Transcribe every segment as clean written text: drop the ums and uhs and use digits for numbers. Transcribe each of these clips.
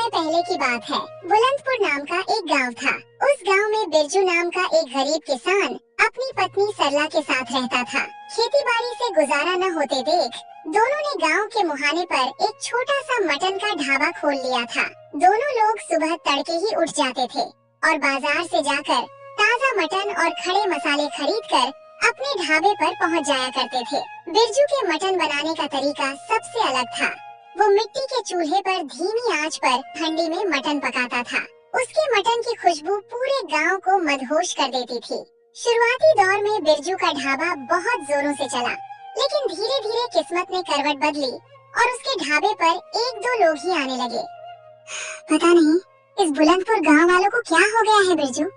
समय पहले की बात है। बुलंदपुर नाम का एक गांव था। उस गांव में बिरजू नाम का एक गरीब किसान अपनी पत्नी सरला के साथ रहता था। खेती बाड़ी से गुजारा न होते देख दोनों ने गांव के मुहाने पर एक छोटा सा मटन का ढाबा खोल लिया था। दोनों लोग सुबह तड़के ही उठ जाते थे और बाजार से जाकर ताज़ा मटन और खड़े मसाले खरीदकर अपने ढाबे पर पहुंच जाया करते थे। बिरजू के मटन बनाने का तरीका सबसे अलग था। वो मिट्टी के चूल्हे पर धीमी आंच पर ठंडी में मटन पकाता था। उसके मटन की खुशबू पूरे गांव को मदहोश कर देती थी। शुरुआती दौर में बिरजू का ढाबा बहुत जोरों से चला, लेकिन धीरे धीरे किस्मत ने करवट बदली और उसके ढाबे पर एक दो लोग ही आने लगे। पता नहीं इस बुलंदपुर गांव वालों को क्या हो गया है बिरजू।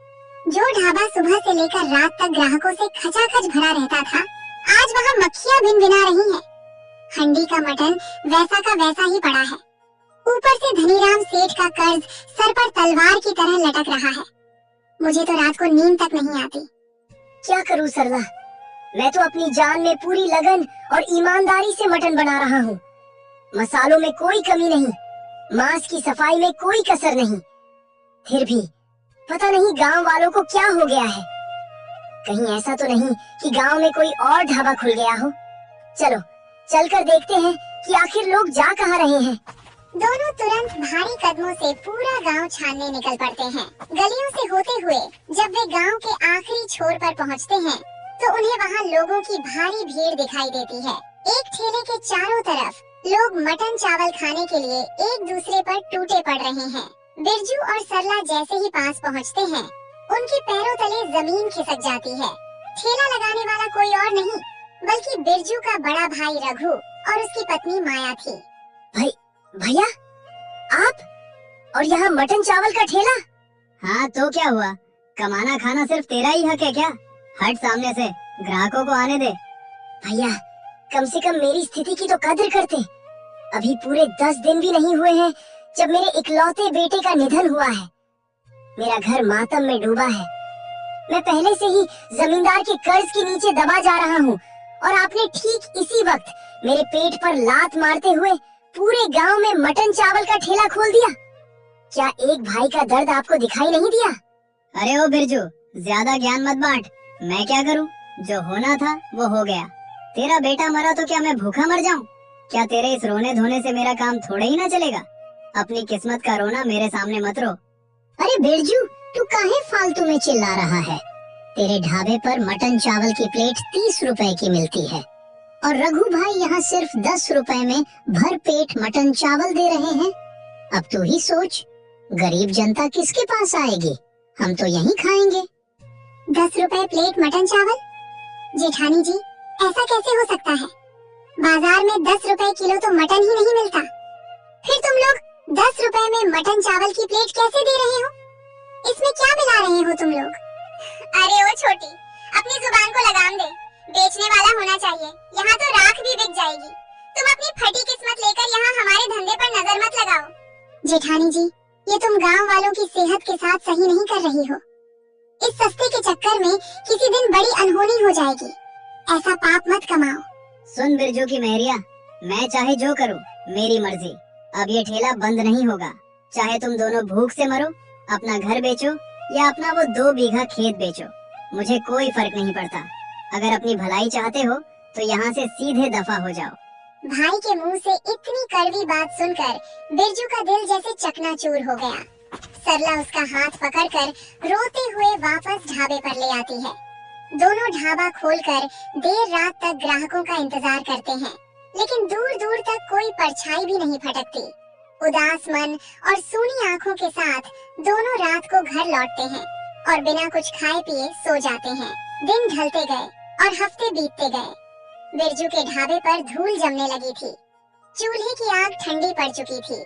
जो ढाबा सुबह से लेकर रात तक ग्राहकों से खचाखच भरा रहता था, आज वहाँ मक्खियाँ भिनभिना रही हैं। हंडी का मटन वैसा का वैसा ही पड़ा है। ऊपर से धनीराम सेठ का कर्ज सर पर तलवार की तरह लटक रहा है। मुझे तो रात को नींद तक नहीं आती। क्या करूं सरला, मैं तो अपनी जान में पूरी लगन और ईमानदारी से मटन बना रहा हूँ। मसालों में कोई कमी नहीं, मांस की सफाई में कोई कसर नहीं। फिर भी पता नहीं गांव वालों को क्या हो गया है। कहीं ऐसा तो नहीं कि गांव में कोई और ढाबा खुल गया हो। चलो चलकर देखते हैं कि आखिर लोग जा कहाँ रहे हैं। दोनों तुरंत भारी कदमों से पूरा गांव छानने निकल पड़ते हैं। गलियों से होते हुए जब वे गांव के आखिरी छोर पर पहुंचते हैं, तो उन्हें वहां लोगों की भारी भीड़ दिखाई देती है। एक ठेले के चारों तरफ लोग मटन चावल खाने के लिए एक दूसरे पर टूटे पड़ रहे हैं। बिरजू और सरला जैसे ही पास पहुंचते हैं, उनके पैरों तले जमीन खिसक जाती है। ठेला लगाने वाला कोई और नहीं बल्कि बिरजू का बड़ा भाई रघु और उसकी पत्नी माया थी। भैया आप, और यहाँ मटन चावल का ठेला? हाँ तो क्या हुआ, कमाना खाना सिर्फ तेरा ही हक है क्या? हट सामने से, ग्राहकों को आने दे। भैया कम से कम मेरी स्थिति की तो कदर करते। अभी पूरे 10 दिन भी नहीं हुए हैं जब मेरे इकलौते बेटे का निधन हुआ है। मेरा घर मातम में डूबा है। मैं पहले से ही जमींदार के कर्ज के नीचे दबा जा रहा हूँ और आपने ठीक इसी वक्त मेरे पेट पर लात मारते हुए पूरे गांव में मटन चावल का ठेला खोल दिया। क्या एक भाई का दर्द आपको दिखाई नहीं दिया? अरे ओ बिरजू, ज्यादा ज्ञान मत बांट। मैं क्या करूं? जो होना था वो हो गया। तेरा बेटा मरा तो क्या मैं भूखा मर जाऊं? क्या तेरे इस रोने धोने से मेरा काम थोड़े ही ना चलेगा? अपनी किस्मत का रोना मेरे सामने मत रो। अरे बिरजू, तू काहे फालतू में चिल्ला रहा है? तेरे ढाबे पर मटन चावल की प्लेट 30 रुपए की मिलती है और रघु भाई यहाँ सिर्फ 10 रुपए में भर पेट मटन चावल दे रहे हैं। अब तू ही सोच, गरीब जनता किसके पास आएगी? हम तो यहीं खाएंगे। 10 रुपए प्लेट मटन चावल? जेठानी जी, ऐसा कैसे हो सकता है? बाजार में 10 रुपए किलो तो मटन ही नहीं मिलता। फिर तुम लोग 10 रुपए में मटन चावल की प्लेट कैसे दे रहे हो? इसमें क्या मिला रहे हो तुम लोग? अरे ओ छोटी, अपनी जुबान को लगाम दे। बेचने वाला होना चाहिए, यहाँ तो राख भी बिक जाएगी। तुम अपनी फटी किस्मत लेकर यहाँ हमारे धंधे पर नजर मत लगाओ। जेठानी जी, ये तुम गांव वालों की सेहत के साथ सही नहीं कर रही हो। इस सस्ते के चक्कर में किसी दिन बड़ी अनहोनी हो जाएगी। ऐसा पाप मत कमाओ। सुन बिरजू की मेहरिया, मैं चाहे जो करूं, मेरी मर्जी। अब ये ठेला बंद नहीं होगा। चाहे तुम दोनों भूख से मरो, अपना घर बेचो या अपना वो 2 बीघा खेत बेचो, मुझे कोई फर्क नहीं पड़ता। अगर अपनी भलाई चाहते हो तो यहाँ से सीधे दफा हो जाओ। भाई के मुंह से इतनी कड़वी बात सुनकर बिरजू का दिल जैसे चकनाचूर हो गया। सरला उसका हाथ पकड़कर रोते हुए वापस ढाबे पर ले आती है। दोनों ढाबा खोलकर देर रात तक ग्राहकों का इंतजार करते हैं, लेकिन दूर दूर तक कोई परछाई भी नहीं फटकती। उदास मन और सूनी आंखों के साथ दोनों रात को घर लौटते हैं और बिना कुछ खाए पिए सो जाते हैं। दिन ढलते गए और हफ्ते बीतते गए। बिरजू के ढाबे पर धूल जमने लगी थी। चूल्हे की आग ठंडी पड़ चुकी थी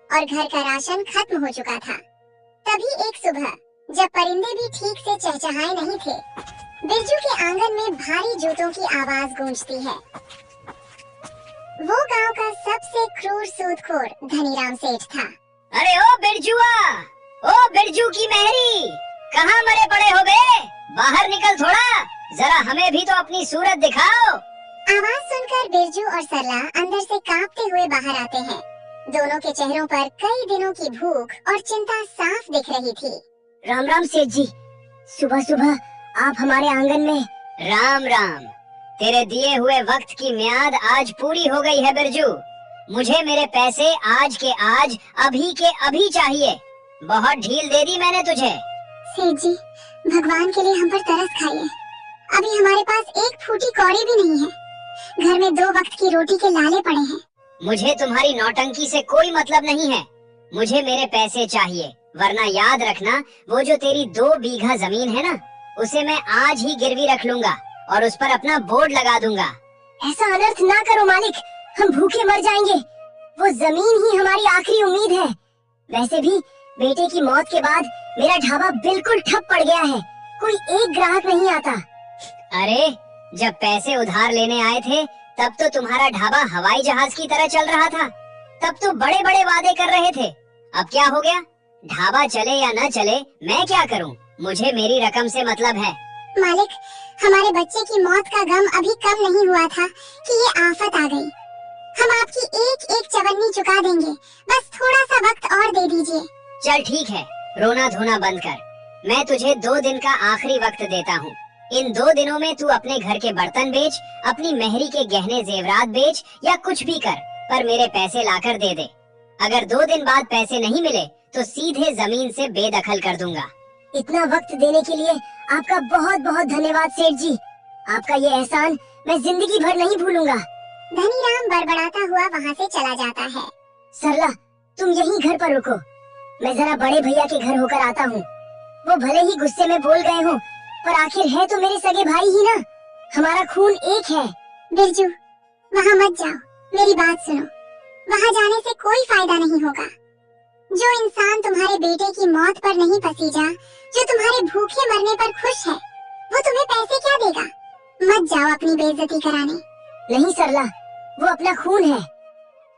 और घर का राशन खत्म हो चुका था। तभी एक सुबह, जब परिंदे भी ठीक से चहचहाए नहीं थे, बिरजू के आंगन में भारी जूतों की आवाज गूंजती है। वो गांव का सबसे क्रूर सूदखोर धनीराम सेठ था। अरे ओ बिरजुआ, ओ बिरजू की मेहरी, कहाँ मरे पड़े हो बे? बाहर निकल थोड़ा, जरा हमें भी तो अपनी सूरत दिखाओ। आवाज सुनकर बिरजू और सरला अंदर से कांपते हुए बाहर आते हैं। दोनों के चेहरों पर कई दिनों की भूख और चिंता साफ दिख रही थी। राम राम सेठ जी, सुबह सुबह आप हमारे आंगन में। राम राम। तेरे दिए हुए वक्त की म्याद आज पूरी हो गई है बिरजू। मुझे मेरे पैसे आज के आज, अभी के अभी चाहिए। बहुत ढील दे दी मैंने तुझे। सेठ जी, भगवान के लिए हम पर तरस खाइए। अभी हमारे पास एक फूटी कौड़ी भी नहीं है। घर में 2 वक्त की रोटी के लाले पड़े हैं। मुझे तुम्हारी नौटंकी से कोई मतलब नहीं है। मुझे मेरे पैसे चाहिए, वरना याद रखना वो जो तेरी 2 बीघा जमीन है ना, उसे मैं आज ही गिरवी रख लूंगा और उस पर अपना बोर्ड लगा दूंगा। ऐसा अनर्थ ना करो मालिक, हम भूखे मर जाएंगे। वो जमीन ही हमारी आखिरी उम्मीद है। वैसे भी बेटे की मौत के बाद मेरा ढाबा बिल्कुल ठप पड़ गया है। कोई एक ग्राहक नहीं आता। अरे, जब पैसे उधार लेने आए थे तब तो तुम्हारा ढाबा हवाई जहाज की तरह चल रहा था। तब तो बड़े बड़े वादे कर रहे थे। अब क्या हो गया? ढाबा चले या न चले, मैं क्या करूं? मुझे मेरी रकम से मतलब है। मालिक, हमारे बच्चे की मौत का गम अभी कम नहीं हुआ था कि ये आफत आ गई। हम आपकी एक एक चवन्नी चुका देंगे, बस थोड़ा सा वक्त और दे दीजिए। चल ठीक है, रोना धोना बंद कर। मैं तुझे 2 दिन का आखिरी वक्त देता हूँ। इन 2 दिनों में तू अपने घर के बर्तन बेच, अपनी मेहरी के गहने जेवरात बेच या कुछ भी कर, पर मेरे पैसे लाकर दे दे। अगर 2 दिन बाद पैसे नहीं मिले तो सीधे जमीन से बेदखल कर दूंगा। इतना वक्त देने के लिए आपका बहुत बहुत धन्यवाद सेठ जी। आपका ये एहसान मैं जिंदगी भर नहीं भूलूंगा। धनीराम बड़बड़ाता हुआ वहाँ से चला जाता है। सरला, तुम यहीं घर पर रुको, मैं जरा बड़े भैया के घर होकर आता हूँ। वो भले ही गुस्से में बोल गए हों, पर आखिर है तो मेरे सगे भाई ही ना। हमारा खून एक है। बिरजू, वहाँ मत जाओ, मेरी बात सुनो। वहाँ जाने से कोई फायदा नहीं होगा। जो इंसान तुम्हारे बेटे की मौत पर नहीं पसीजा, जो तुम्हारे भूखे मरने पर खुश है, वो तुम्हें पैसे क्या देगा? मत जाओ अपनी बेइज्जती कराने। नहीं सरला, वो अपना खून है।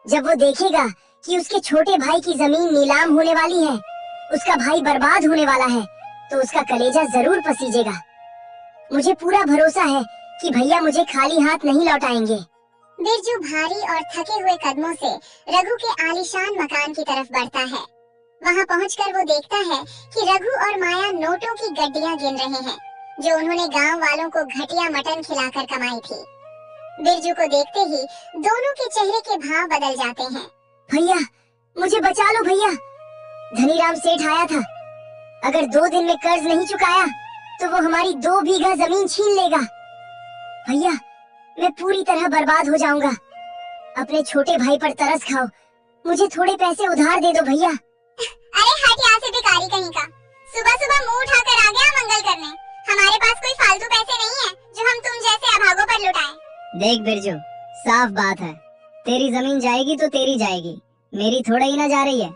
जब वो देखेगा कि उसके छोटे भाई की जमीन नीलाम होने वाली है, उसका भाई बर्बाद होने वाला है, तो उसका कलेजा जरूर पसीजेगा। मुझे पूरा भरोसा है कि भैया मुझे खाली हाथ नहीं लौटाएंगे। बिरजू भारी और थके हुए कदमों से रघु के आलीशान मकान की तरफ बढ़ता है। वहाँ पहुंचकर वो देखता है कि रघु और माया नोटों की गड्डियाँ गिन रहे हैं, जो उन्होंने गांव वालों को घटिया मटन खिलाकर कमाई थी। बिरजू को देखते ही दोनों के चेहरे के भाव बदल जाते हैं। भैया, मुझे बचा लो भैया। धनीराम सेठ आया था। अगर 2 दिन में कर्ज नहीं चुकाया तो वो हमारी 2 बीघा जमीन छीन लेगा। भैया, मैं पूरी तरह बर्बाद हो जाऊंगा। अपने छोटे भाई पर तरस खाओ, मुझे थोड़े पैसे उधार दे दो भैया। अरे हट यहाँ से भिखारी कहीं का। सुबह सुबह मुंह उठाकर आ गया मंगल करने। हमारे पास कोई फालतू पैसे नहीं है जो हम तुम जैसे अभागों पर लुटाएं। देख बिरजू, साफ बात है, तेरी जमीन जाएगी तो तेरी जाएगी, मेरी थोड़ा ही ना जा रही है।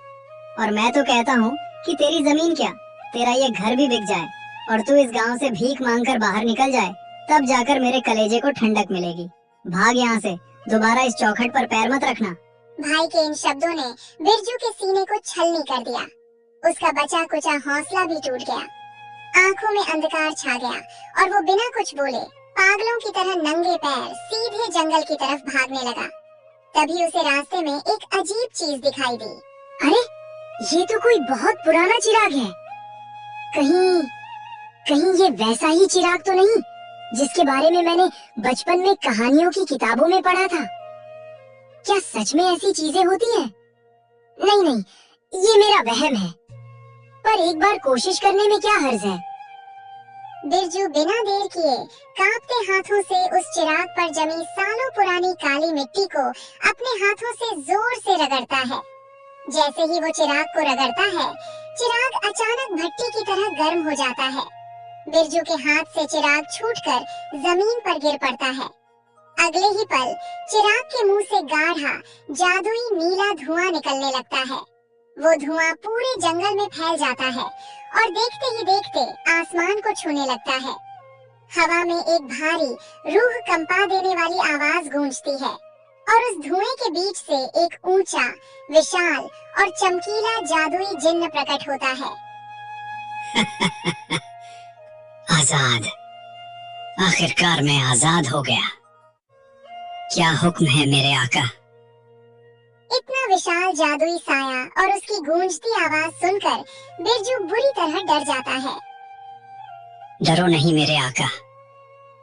और मैं तो कहता हूँ कि तेरी जमीन क्या, तेरा ये घर भी बिक जाए और तू इस गांव से भीख मांगकर बाहर निकल जाए, तब जाकर मेरे कलेजे को ठंडक मिलेगी। भाग यहाँ से, दोबारा इस चौखट पर पैर मत रखना। भाई के इन शब्दों ने बिरजू के सीने को छलनी कर दिया। उसका बचा कुचा हौसला भी टूट गया। आंखों में अंधकार छा गया और वो बिना कुछ बोले पागलों की तरह नंगे पैर सीधे जंगल की तरफ भागने लगा। तभी उसे रास्ते में एक अजीब चीज दिखाई दी। अरे, ये तो कोई बहुत पुराना चिराग है। कहीं ये वैसा ही चिराग तो नहीं जिसके बारे में मैंने बचपन में कहानियों की किताबों में पढ़ा था? क्या सच में ऐसी चीजें होती हैं? नहीं, ये मेरा वहम है। पर एक बार कोशिश करने में क्या हर्ज है? बिरजू बिना देर किए कांपते हाथों से उस चिराग पर जमी सालों पुरानी काली मिट्टी को अपने हाथों से जोर से रगड़ता है। जैसे ही वो चिराग को रगड़ता है, चिराग अचानक भट्टी की तरह गर्म हो जाता है। बिरजू के हाथ से चिराग छूटकर जमीन पर गिर पड़ता है। अगले ही पल चिराग के मुंह से गाढ़ा जादुई नीला धुआं निकलने लगता है। वो धुआं पूरे जंगल में फैल जाता है और देखते ही देखते आसमान को छूने लगता है। हवा में एक भारी रूह कंपा देने वाली आवाज गूंजती है और उस धुएं के बीच से एक ऊंचा, विशाल और चमकीला जादुई जिन्न प्रकट होता है। आजाद, आखिरकार मैं आजाद हो गया। क्या हुक्म है मेरे आका? इतना विशाल जादुई साया और उसकी गूंजती आवाज सुनकर बिरजू बुरी तरह डर जाता है। डरो नहीं मेरे आका,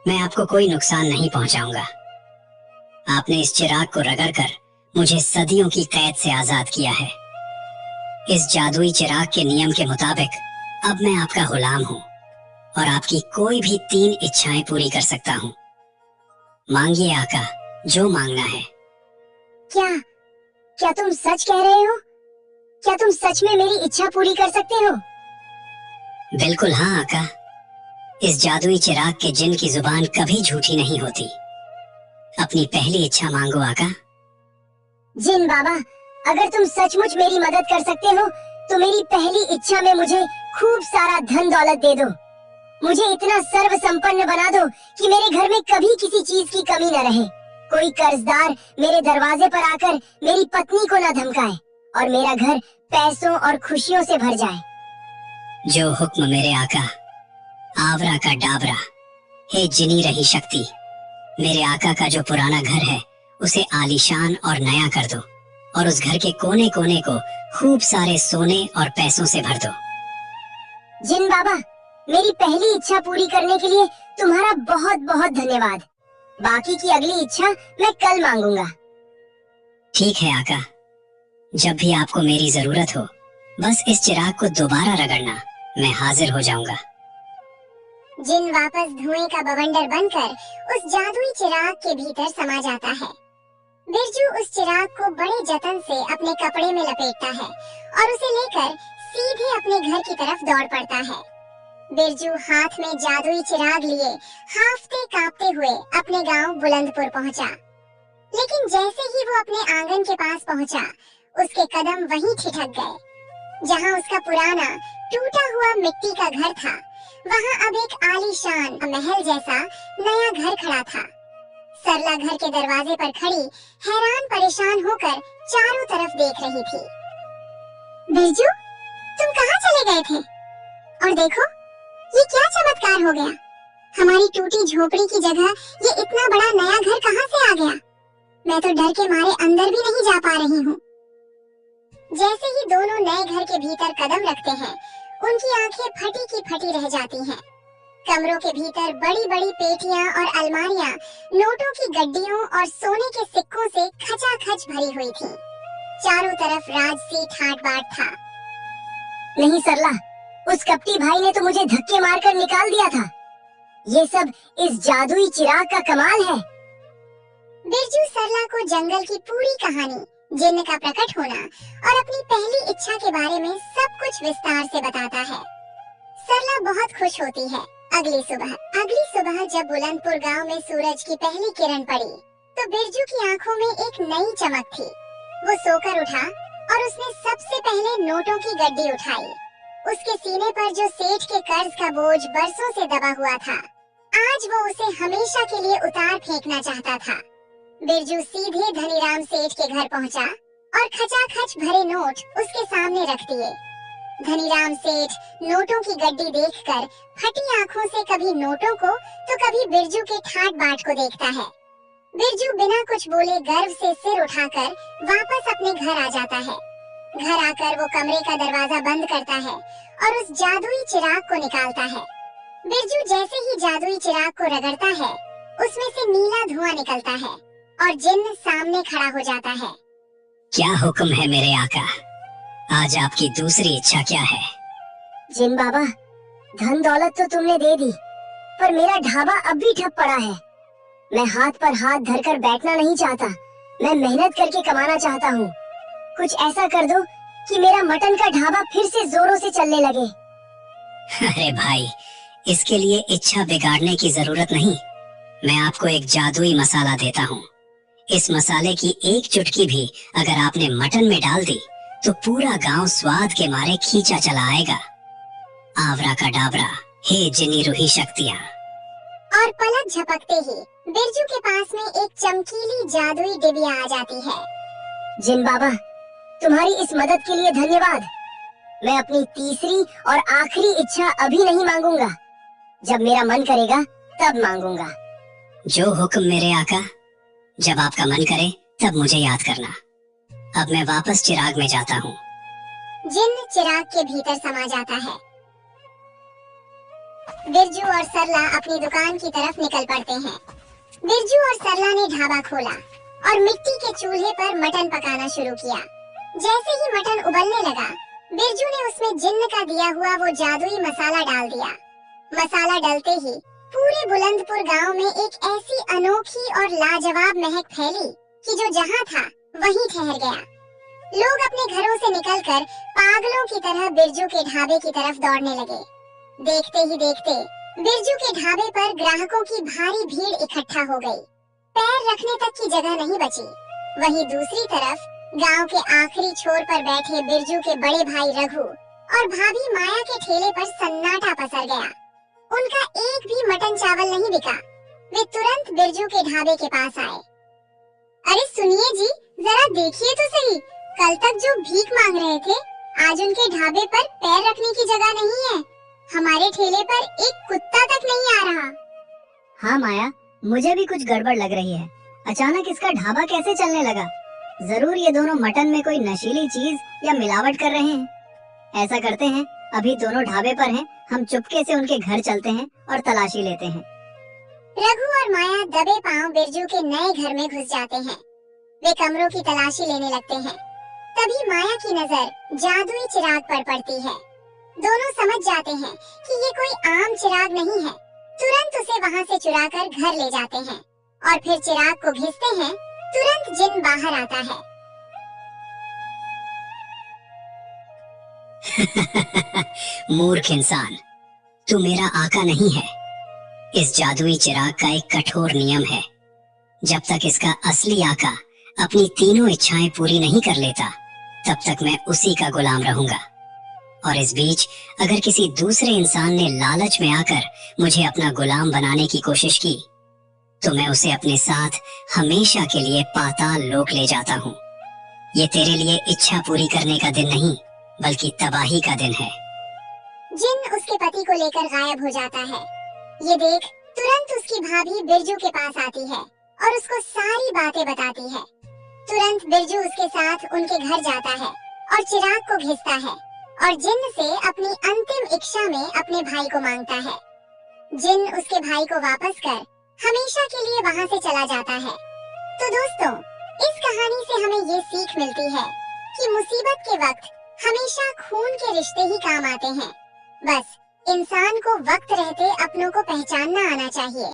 मैं आपको कोई नुकसान नहीं पहुंचाऊंगा। आपने इस चिराग को रगड़कर मुझे सदियों की कैद से आजाद किया है। इस जादुई चिराग के नियम के मुताबिक अब मैं आपका गुलाम हूँ और आपकी कोई भी 3 इच्छाएं पूरी कर सकता हूँ। मांगिए आका, जो मांगना है। क्या तुम सच कह रहे हो? क्या तुम सच में मेरी इच्छा पूरी कर सकते हो? बिल्कुल हाँ आका, इस जादुई चिराग के जिन की जुबान कभी झूठी नहीं होती। अपनी पहली इच्छा मांगो आका। जिन बाबा, अगर तुम सचमुच मेरी मदद कर सकते हो तो मेरी पहली इच्छा में मुझे खूब सारा धन दौलत दे दो। मुझे इतना सर्व संपन्न बना दो कि मेरे घर में कभी किसी चीज की कमी न रहे। कोई कर्जदार मेरे दरवाजे पर आकर मेरी पत्नी को न धमकाए और मेरा घर पैसों और खुशियों से भर जाए। जो हुक्म मेरे आका। आवरा का डाबरा, हे जिनी रही शक्ति, मेरे आका का जो पुराना घर है उसे आलीशान और नया कर दो और उस घर के कोने कोने को खूब सारे सोने और पैसों से भर दो। जिन बाबा, मेरी पहली इच्छा पूरी करने के लिए तुम्हारा बहुत बहुत धन्यवाद। बाकी की अगली इच्छा मैं कल मांगूंगा। ठीक है आका, जब भी आपको मेरी जरूरत हो बस इस चिराग को दोबारा रगड़ना, मैं हाजिर हो जाऊंगा। जिन वापस धुएं का बवंडर बनकर उस जादुई चिराग के भीतर समा जाता है। बिरजू उस चिराग को बड़े जतन से अपने कपड़े में लपेटता है और उसे लेकर सीधे अपने घर की तरफ दौड़ पड़ता है। बिरजू हाथ में जादुई चिराग लिए हांफते कांपते हुए अपने गांव बुलंदपुर पहुंचा। लेकिन जैसे ही वो अपने आंगन के पास पहुंचा, उसके कदम वहीं ठिठक गए। जहां उसका पुराना टूटा हुआ मिट्टी का घर था, वहां अब एक आलीशान महल जैसा नया घर खड़ा था। सरला घर के दरवाजे पर खड़ी हैरान परेशान होकर चारों तरफ देख रही थी। बिरजू, तुम कहाँ चले गए थे? और देखो, ये क्या चमत्कार हो गया। हमारी टूटी झोपड़ी की जगह ये इतना बड़ा नया घर कहाँ से आ गया? मैं तो डर के मारे अंदर भी नहीं जा पा रही हूँ। जैसे ही दोनों नए घर के भीतर कदम रखते हैं, उनकी आंखें फटी की फटी रह जाती हैं। कमरों के भीतर बड़ी बड़ी पेटियां और अलमारियां नोटों की गड्डियों और सोने के सिक्कों से खचाखच भरी हुई थीं। चारों तरफ राजसी ठाट बाट था। नहीं सरला, उस कपटी भाई ने तो मुझे धक्के मारकर निकाल दिया था। ये सब इस जादुई चिराग का कमाल है। बिरजू सरला को जंगल की पूरी कहानी, जिन्न का प्रकट होना और अपनी पहली इच्छा के बारे में सब कुछ विस्तार से बताता है। सरला बहुत खुश होती है। अगली सुबह जब बुलंदपुर गांव में सूरज की पहली किरण पड़ी, तो बिरजू की आंखों में एक नई चमक थी। वो सोकर उठा और उसने सबसे पहले नोटों की गड्डी उठाई। उसके सीने पर जो सेठ के कर्ज का बोझ बरसों से दबा हुआ था, आज वो उसे हमेशा के लिए उतार फेंकना चाहता था। बिरजू सीधे धनीराम सेठ के घर पहुंचा और खचाखच भरे नोट उसके सामने रख दिए। धनीराम सेठ नोटों की गड्डी देखकर फटी आंखों से कभी नोटों को तो कभी बिरजू के ठाट बाट को देखता है। बिरजू बिना कुछ बोले गर्व से सिर उठाकर वापस अपने घर आ जाता है। घर आकर वो कमरे का दरवाजा बंद करता है और उस जादुई चिराग को निकालता है। बिरजू जैसे ही जादुई चिराग को रगड़ता है, उसमें से नीला धुआं निकलता है और जिन्न सामने खड़ा हो जाता है। क्या हुक्म है मेरे आका? आज आपकी दूसरी इच्छा क्या है? जिन बाबा, धन दौलत तो तुमने दे दी, पर मेरा ढाबा अब भी ठप पड़ा है। मैं हाथ पर हाथ धरकर बैठना नहीं चाहता। मैं मेहनत करके कमाना चाहता हूँ। कुछ ऐसा कर दो कि मेरा मटन का ढाबा फिर से जोरों से चलने लगे। अरे भाई, इसके लिए इच्छा बिगाड़ने की जरूरत नहीं। मैं आपको एक जादुई मसाला देता हूँ। इस मसाले की एक चुटकी भी अगर आपने मटन में डाल दी तो पूरा गांव स्वाद के मारे खींचा चला आएगा। आवरा का डाबरा, हे जिनी रूही शक्तियाँ। और पलक झपकते ही बिरजू के पास में एक चमकीली जादुई डिबिया आ जाती है। जिन बाबा, तुम्हारी इस मदद के लिए धन्यवाद। मैं अपनी तीसरी और आखिरी इच्छा अभी नहीं मांगूंगा। जब मेरा मन करेगा तब मांगूंगा। जो हुक्म मेरे आका। जब आपका मन करे तब मुझे याद करना। अब मैं वापस चिराग में जाता हूँ। जिन्न चिराग के भीतर समा जाता है। बिरजू और सरला अपनी दुकान की तरफ निकल पड़ते हैं। बिरजू और सरला ने ढाबा खोला और मिट्टी के चूल्हे पर मटन पकाना शुरू किया। जैसे ही मटन उबलने लगा, बिरजू ने उसमें जिन्न का दिया हुआ वो जादुई मसाला डाल दिया। मसाला डलते ही पूरे बुलंदपुर गांव में एक ऐसी अनोखी और लाजवाब महक फैली कि जो जहां था वहीं ठहर गया। लोग अपने घरों से निकलकर पागलों की तरह बिरजू के ढाबे की तरफ दौड़ने लगे। देखते ही देखते बिरजू के ढाबे पर ग्राहकों की भारी भीड़ इकट्ठा हो गई। पैर रखने तक की जगह नहीं बची। वहीं दूसरी तरफ गांव के आखिरी छोर पर बैठे बिरजू के बड़े भाई रघु और भाभी माया के ठेले पर सन्नाटा पसर गया। उनका एक भी मटन चावल नहीं बिका। वे तुरंत बिरजू के ढाबे के पास आए। अरे सुनिए जी, जरा देखिए तो सही, कल तक जो भीख मांग रहे थे, आज उनके ढाबे पर पैर रखने की जगह नहीं है। हमारे ठेले पर एक कुत्ता तक नहीं आ रहा। हाँ माया, मुझे भी कुछ गड़बड़ लग रही है। अचानक इसका ढाबा कैसे चलने लगा? जरूर ये दोनों मटन में कोई नशीली चीज या मिलावट कर रहे हैं। ऐसा करते हैं, अभी दोनों ढाबे पर हैं, हम चुपके से उनके घर चलते हैं और तलाशी लेते हैं। रघु और माया दबे पांव बिरजू के नए घर में घुस जाते हैं। वे कमरों की तलाशी लेने लगते हैं। तभी माया की नजर जादुई चिराग पर पड़ती है। दोनों समझ जाते हैं कि ये कोई आम चिराग नहीं है। तुरंत उसे वहाँ से चुराकर घर ले जाते हैं और फिर चिराग को घिसते हैं। तुरंत जिन्न बाहर आता है। मूर्ख इंसान, तू मेरा आका नहीं है। इस जादुई चिराग का एक कठोर नियम है, जब तक इसका असली आका अपनी तीनों इच्छाएं पूरी नहीं कर लेता, तब तक मैं उसी का गुलाम रहूंगा। और इस बीच अगर किसी दूसरे इंसान ने लालच में आकर मुझे अपना गुलाम बनाने की कोशिश की, तो मैं उसे अपने साथ हमेशा के लिए पाताल लोक ले जाता हूँ। ये तेरे लिए इच्छा पूरी करने का दिन नहीं, बल्कि तबाही का दिन है। जिन्न उसके पति को लेकर गायब हो जाता है। ये देख तुरंत उसकी भाभी बिरजू के पास आती है और उसको सारी बातें बताती है। तुरंत बिरजू उसके साथ उनके घर जाता है और चिराग को घिसता है और जिन्न से अपनी अंतिम इच्छा में अपने भाई को मांगता है। जिन्न उसके भाई को वापस कर हमेशा के लिए वहाँ से चला जाता है। तो दोस्तों, इस कहानी से हमें ये सीख मिलती है कि मुसीबत के वक्त हमेशा खून के रिश्ते ही काम आते हैं। बस इंसान को वक्त रहते अपनों को पहचानना आना चाहिए।